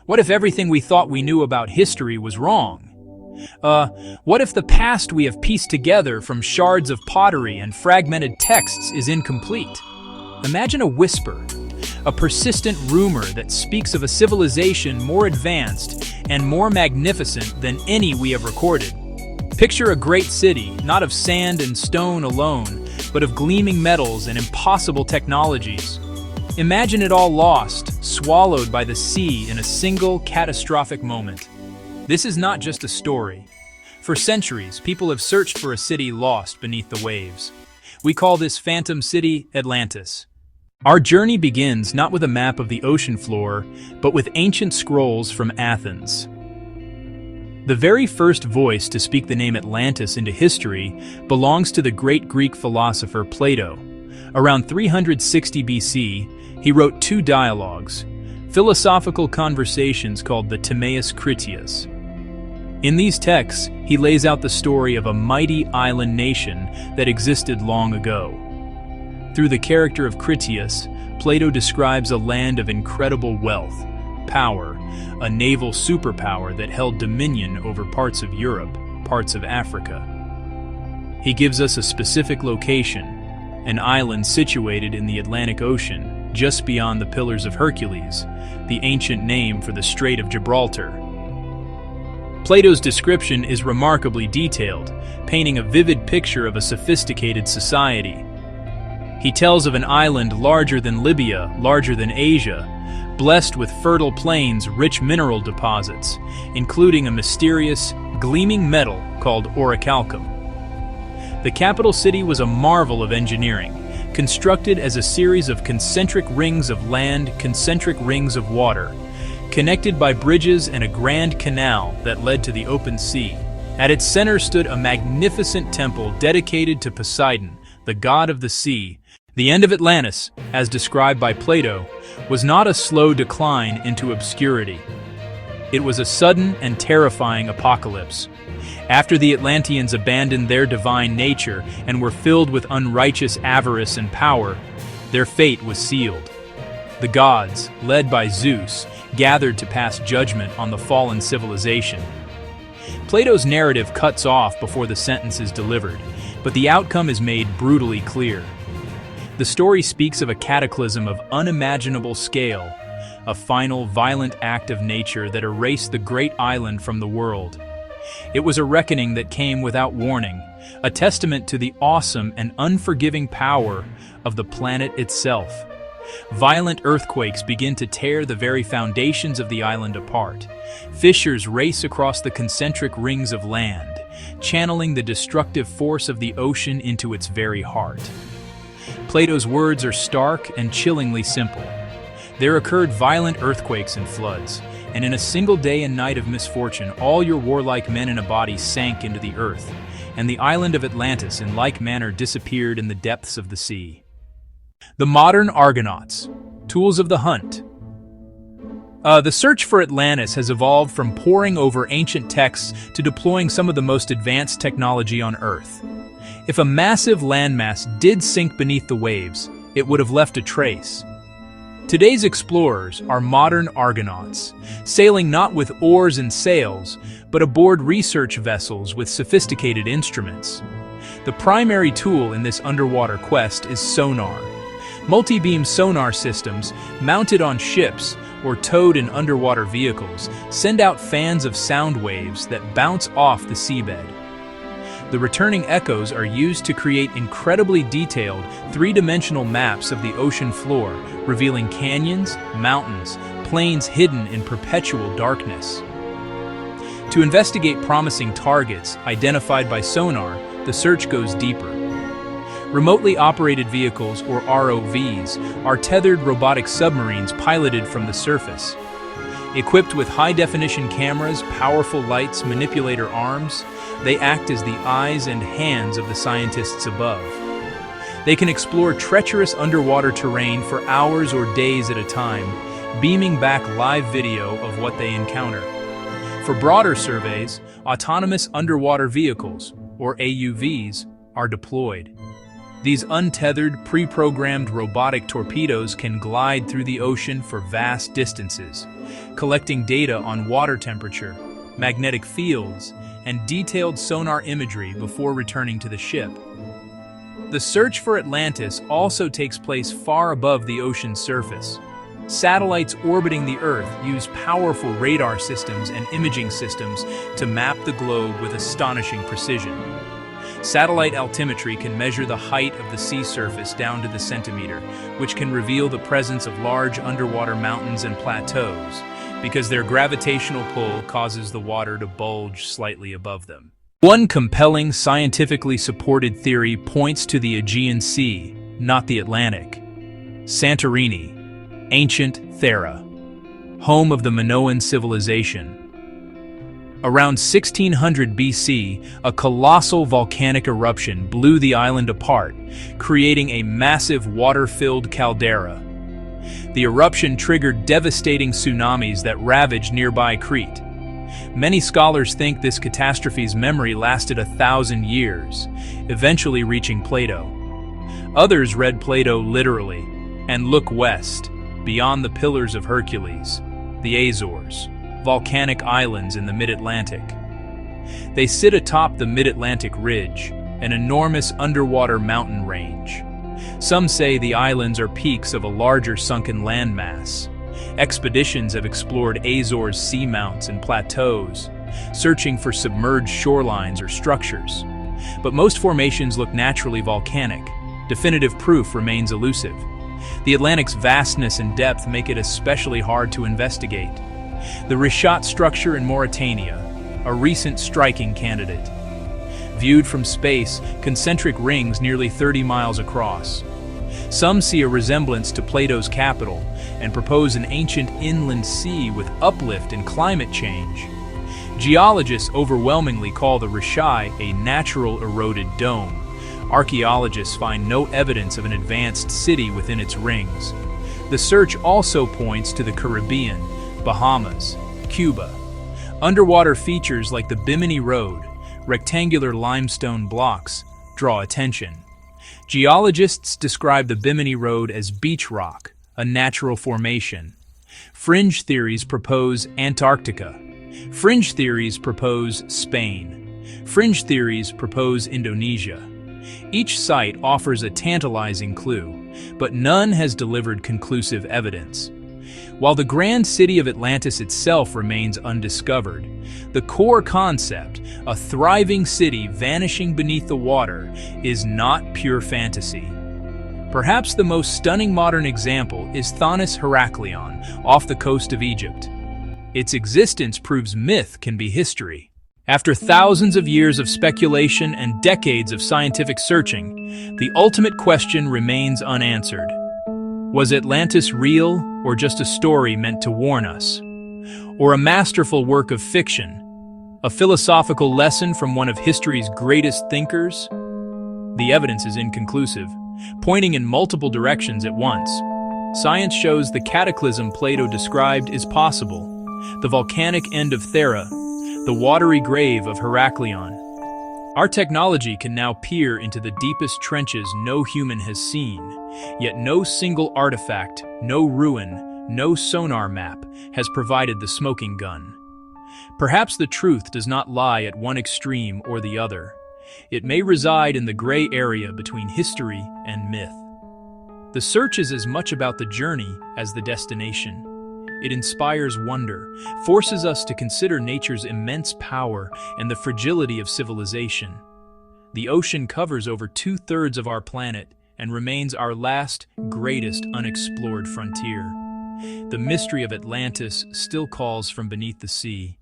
What if everything we thought we knew about history was wrong? What if the past we have pieced together from shards of pottery and fragmented texts is incomplete? Imagine a whisper, a persistent rumor that speaks of a civilization more advanced and more magnificent than any we have recorded. Picture a great city, not of sand and stone alone, but of gleaming metals and impossible technologies. Imagine it all lost, swallowed by the sea in a single catastrophic moment. This is not just a story. For centuries, people have searched for a city lost beneath the waves. We call this phantom city Atlantis. Our journey begins not with a map of the ocean floor, but with ancient scrolls from Athens. The very first voice to speak the name Atlantis into history belongs to the great Greek philosopher Plato. Around 360 BC, he wrote two dialogues, philosophical conversations called the Timaeus Critias. In these texts, he lays out the story of a mighty island nation that existed long ago. Through the character of Critias, Plato describes a land of incredible wealth, power, a naval superpower that held dominion over parts of Europe, parts of Africa. He gives us a specific location, an island situated in the Atlantic Ocean, just beyond the Pillars of Hercules, the ancient name for the Strait of Gibraltar. Plato's description is remarkably detailed, painting a vivid picture of a sophisticated society. He tells of an island larger than Libya, larger than Asia, blessed with fertile plains, rich mineral deposits, including a mysterious, gleaming metal called orichalcum. The capital city was a marvel of engineering, constructed as a series of concentric rings of land, concentric rings of water, connected by bridges and a grand canal that led to the open sea. At its center stood a magnificent temple dedicated to Poseidon, the god of the sea. The end of Atlantis, as described by Plato, was not a slow decline into obscurity. It was a sudden and terrifying apocalypse. After the Atlanteans abandoned their divine nature and were filled with unrighteous avarice and power, their fate was sealed. The gods, led by Zeus, gathered to pass judgment on the fallen civilization. Plato's narrative cuts off before the sentence is delivered, but the outcome is made brutally clear. The story speaks of a cataclysm of unimaginable scale, a final violent act of nature that erased the great island from the world. It was a reckoning that came without warning, a testament to the awesome and unforgiving power of the planet itself. Violent earthquakes begin to tear the very foundations of the island apart. Fissures race across the concentric rings of land, channeling the destructive force of the ocean into its very heart. Plato's words are stark and chillingly simple. There occurred violent earthquakes and floods, and in a single day and night of misfortune, all your warlike men in a body sank into the earth, and the island of Atlantis in like manner disappeared in the depths of the sea. The modern Argonauts, tools of the hunt. The search for Atlantis has evolved from poring over ancient texts to deploying some of the most advanced technology on Earth. If a massive landmass did sink beneath the waves, it would have left a trace. Today's explorers are modern Argonauts, sailing not with oars and sails, but aboard research vessels with sophisticated instruments. The primary tool in this underwater quest is sonar. Multi-beam sonar systems, mounted on ships or towed in underwater vehicles, send out fans of sound waves that bounce off the seabed. The returning echoes are used to create incredibly detailed, three-dimensional maps of the ocean floor, revealing canyons, mountains, plains hidden in perpetual darkness. To investigate promising targets identified by sonar, the search goes deeper. Remotely operated vehicles, or ROVs, are tethered robotic submarines piloted from the surface. Equipped with high-definition cameras, powerful lights, manipulator arms, they act as the eyes and hands of the scientists above. They can explore treacherous underwater terrain for hours or days at a time, beaming back live video of what they encounter. For broader surveys, autonomous underwater vehicles, or AUVs, are deployed. These untethered, pre-programmed robotic torpedoes can glide through the ocean for vast distances, collecting data on water temperature, magnetic fields, and detailed sonar imagery before returning to the ship. The search for Atlantis also takes place far above the ocean's surface. Satellites orbiting the Earth use powerful radar systems and imaging systems to map the globe with astonishing precision. Satellite altimetry can measure the height of the sea surface down to the centimeter, which can reveal the presence of large underwater mountains and plateaus, because their gravitational pull causes the water to bulge slightly above them. One compelling, scientifically supported theory points to the Aegean Sea, not the Atlantic. Santorini, ancient Thera, home of the Minoan civilization. Around 1600 BC, a colossal volcanic eruption blew the island apart, creating a massive water-filled caldera. The eruption triggered devastating tsunamis that ravaged nearby Crete. Many scholars think this catastrophe's memory lasted 1,000 years, eventually reaching Plato. Others read Plato literally and look west, beyond the Pillars of Hercules, the Azores, volcanic islands in the mid-Atlantic. They sit atop the Mid-Atlantic Ridge, an enormous underwater mountain range. Some say the islands are peaks of a larger sunken landmass. Expeditions have explored Azores seamounts and plateaus, searching for submerged shorelines or structures. But most formations look naturally volcanic. Definitive proof remains elusive. The Atlantic's vastness and depth make it especially hard to investigate. The Richat structure in Mauritania, a recent striking candidate. Viewed from space, concentric rings nearly 30 miles across. Some see a resemblance to Plato's capital and propose an ancient inland sea with uplift and climate change. Geologists overwhelmingly call the Richat a natural eroded dome. Archaeologists find no evidence of an advanced city within its rings. The search also points to the Caribbean, Bahamas, Cuba. Underwater features like the Bimini Road, rectangular limestone blocks, draw attention. Geologists describe the Bimini Road as beach rock, a natural formation. Fringe theories propose Antarctica. Fringe theories propose Spain. Fringe theories propose Indonesia. Each site offers a tantalizing clue, but none has delivered conclusive evidence. While the grand city of Atlantis itself remains undiscovered, the core concept, a thriving city vanishing beneath the water, is not pure fantasy. Perhaps the most stunning modern example is Thanis Heraklion, off the coast of Egypt. Its existence proves myth can be history. After thousands of years of speculation and decades of scientific searching, the ultimate question remains unanswered. Was Atlantis real, or just a story meant to warn us? Or a masterful work of fiction? A philosophical lesson from one of history's greatest thinkers? The evidence is inconclusive, pointing in multiple directions at once. Science shows the cataclysm Plato described is possible, the volcanic end of Thera, the watery grave of Heraklion. Our technology can now peer into the deepest trenches no human has seen, yet no single artifact, no ruin, no sonar map has provided the smoking gun. Perhaps the truth does not lie at one extreme or the other. It may reside in the gray area between history and myth. The search is as much about the journey as the destination. It inspires wonder, forces us to consider nature's immense power and the fragility of civilization. The ocean covers over 2/3 of our planet and remains our last, greatest unexplored frontier. The mystery of Atlantis still calls from beneath the sea.